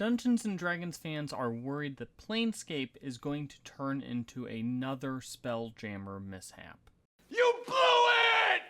Dungeons & Dragons fans are worried that Planescape is going to turn into another Spelljammer mishap. You blew it!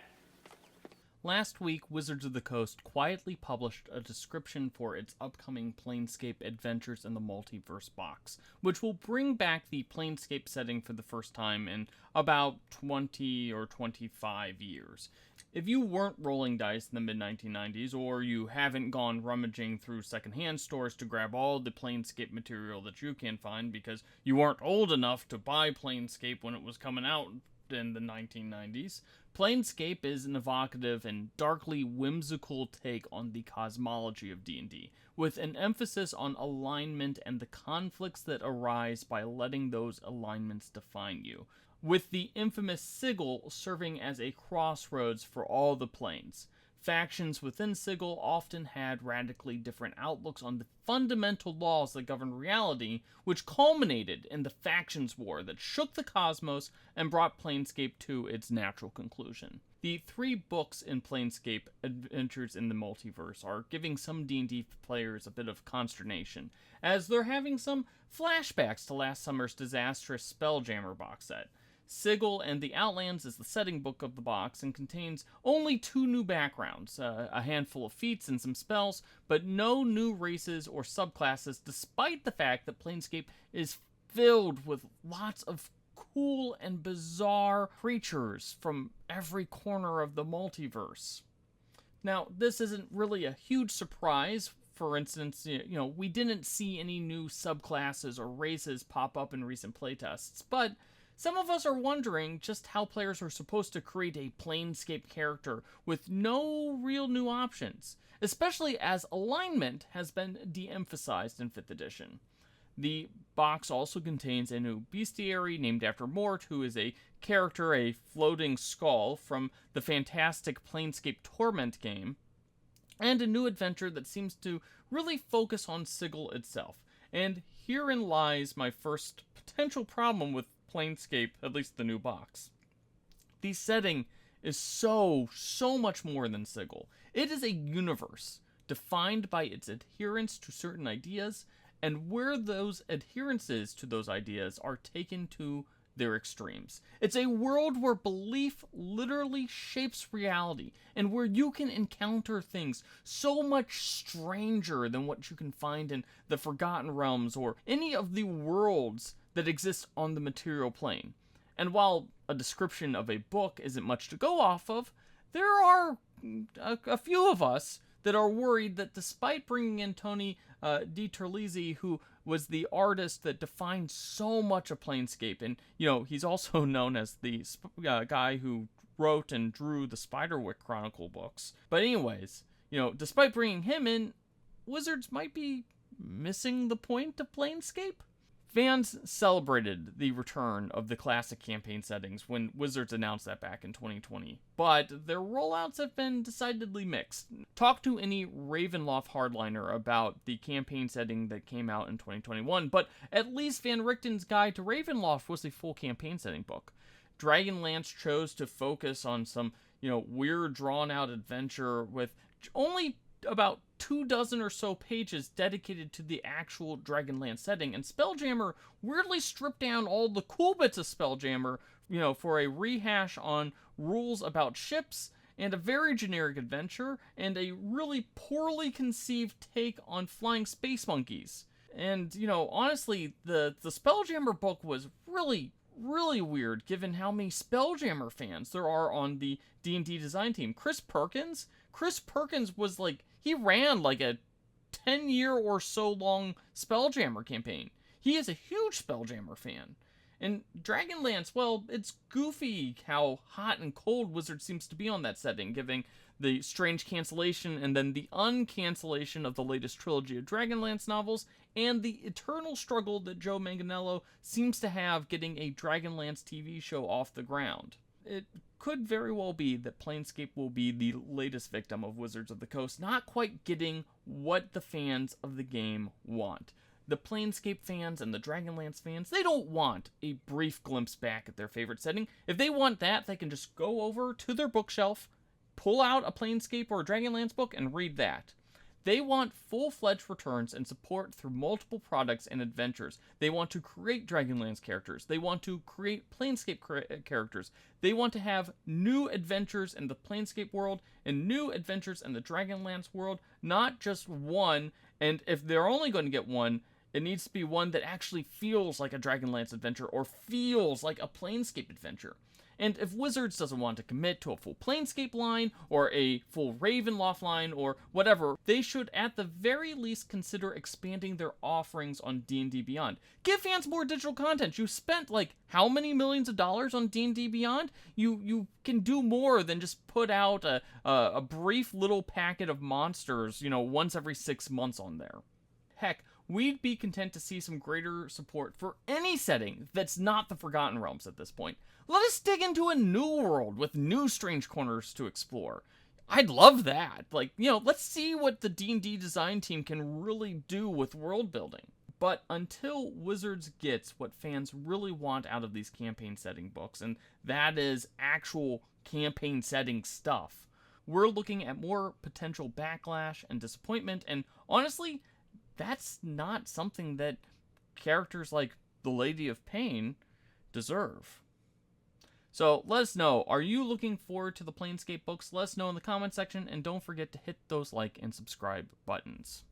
Last week, Wizards of the Coast quietly published a description for its upcoming Planescape Adventures in the Multiverse box, which will bring back the Planescape setting for the first time in about 20 or 25 years. If you weren't rolling dice in the mid-1990s, or you haven't gone rummaging through secondhand stores to grab all the Planescape material that you can find because you weren't old enough to buy Planescape when it was coming out in the 1990s, Planescape is an evocative and darkly whimsical take on the cosmology of D&D, with an emphasis on alignment and the conflicts that arise by letting those alignments define you, with the infamous sigil serving as a crossroads for all the planes. Factions within Sigil often had radically different outlooks on the fundamental laws that govern reality, which culminated in the Factions War that shook the cosmos and brought Planescape to its natural conclusion. The 3 books in Planescape Adventures in the Multiverse are giving some D&D players a bit of consternation, as they're having some flashbacks to last summer's disastrous Spelljammer box set. Sigil and the Outlands is the setting book of the box and contains only 2 new backgrounds, a handful of feats and some spells, but no new races or subclasses, despite the fact that Planescape is filled with lots of cool and bizarre creatures from every corner of the multiverse. Now, this isn't really a huge surprise. For instance, we didn't see any new subclasses or races pop up in recent playtests, but some of us are wondering just how players are supposed to create a Planescape character with no real new options, especially as alignment has been de-emphasized in 5th edition. The box also contains a new bestiary named after Mort, who is a character, a floating skull from the fantastic Planescape Torment game, and a new adventure that seems to really focus on Sigil itself. And herein lies my first potential problem with Planescape, at least the new box. The setting is so much more than Sigil. It is a universe defined by its adherence to certain ideas, and where those adherences to those ideas are taken to their extremes. It's a world where belief literally shapes reality, and where you can encounter things so much stranger than what you can find in the Forgotten Realms or any of the worlds that exist on the material plane. And while a description of a book isn't much to go off of, there are a few of us that are worried that despite bringing in Tony DiTerlizzi, who was the artist that defined so much of Planescape, and he's also known as the guy who wrote and drew the Spiderwick Chronicle books. But anyways, despite bringing him in, Wizards might be missing the point of Planescape. Fans celebrated the return of the classic campaign settings when Wizards announced that back in 2020, but their rollouts have been decidedly mixed. Talk to any Ravenloft hardliner about the campaign setting that came out in 2021, but at least Van Richten's Guide to Ravenloft was a full campaign setting book. Dragonlance chose to focus on some, weird drawn-out adventure with only about 24 or so pages dedicated to the actual Dragonlance setting, and Spelljammer weirdly stripped down all the cool bits of Spelljammer, for a rehash on rules about ships, and a very generic adventure, and a really poorly conceived take on flying space monkeys. And, honestly, the Spelljammer book was really weird, given how many Spelljammer fans there are on the D&D design team. Chris Perkins was he ran like a 10-year or so long Spelljammer campaign. He is a huge Spelljammer fan. And Dragonlance, well, it's goofy how hot and cold Wizard seems to be on that setting, giving the strange cancellation and then the uncancellation of the latest trilogy of Dragonlance novels, and the eternal struggle that Joe Manganiello seems to have getting a Dragonlance TV show off the ground. It could very well be that Planescape will be the latest victim of Wizards of the Coast not quite getting what the fans of the game want. The Planescape fans and the Dragonlance fans, they don't want a brief glimpse back at their favorite setting. If they want that, they can just go over to their bookshelf, pull out a Planescape or a Dragonlance book, and read that. They want full-fledged returns and support through multiple products and adventures. They want to create Dragonlance characters. They want to create Planescape characters. They want to have new adventures in the Planescape world and new adventures in the Dragonlance world, not just one. And if they're only going to get one, it needs to be one that actually feels like a Dragonlance adventure or feels like a Planescape adventure. And if Wizards doesn't want to commit to a full Planescape line, or a full Ravenloft line, or whatever, they should at the very least consider expanding their offerings on D&D Beyond. Give fans more digital content. You spent, like, how many millions of dollars on D&D Beyond? You can do more than just put out a brief little packet of monsters, once every 6 months on there. Heck, we'd be content to see some greater support for any setting that's not the Forgotten Realms at this point. Let us dig into a new world with new strange corners to explore. I'd love that. Let's see what the D&D design team can really do with world building. But until Wizards gets what fans really want out of these campaign setting books, and that is actual campaign setting stuff, we're looking at more potential backlash and disappointment, and honestly, that's not something that characters like the Lady of Pain deserve. So let us know, are you looking forward to the Planescape books? Let us know in the comment section, and don't forget to hit those like and subscribe buttons.